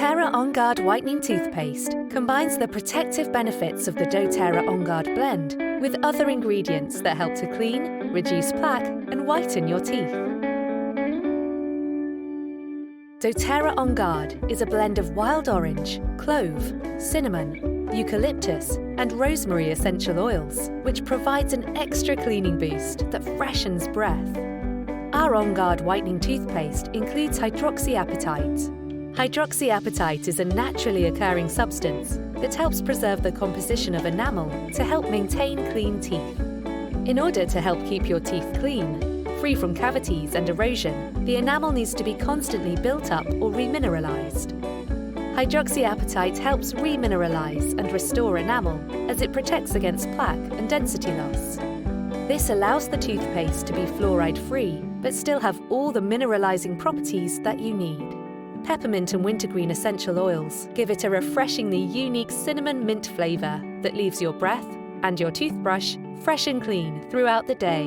doTERRA On Guard Whitening Toothpaste combines the protective benefits of the doTERRA On Guard blend with other ingredients that help to clean, reduce plaque, and whiten your teeth. doTERRA On Guard is a blend of wild orange, clove, cinnamon, eucalyptus, and rosemary essential oils, which provides an extra cleaning boost that freshens breath. Our On Guard Whitening Toothpaste includes hydroxyapatite. Hydroxyapatite is a naturally occurring substance that helps preserve the composition of enamel to help maintain clean teeth. In order to help keep your teeth clean, free from cavities and erosion, the enamel needs to be constantly built up or remineralized. Hydroxyapatite helps remineralize and restore enamel as it protects against plaque and density loss. This allows the toothpaste to be fluoride-free, but still have all the mineralizing properties that you need. Peppermint and wintergreen essential oils give it a refreshingly unique cinnamon mint flavor that leaves your breath and your toothbrush fresh and clean throughout the day.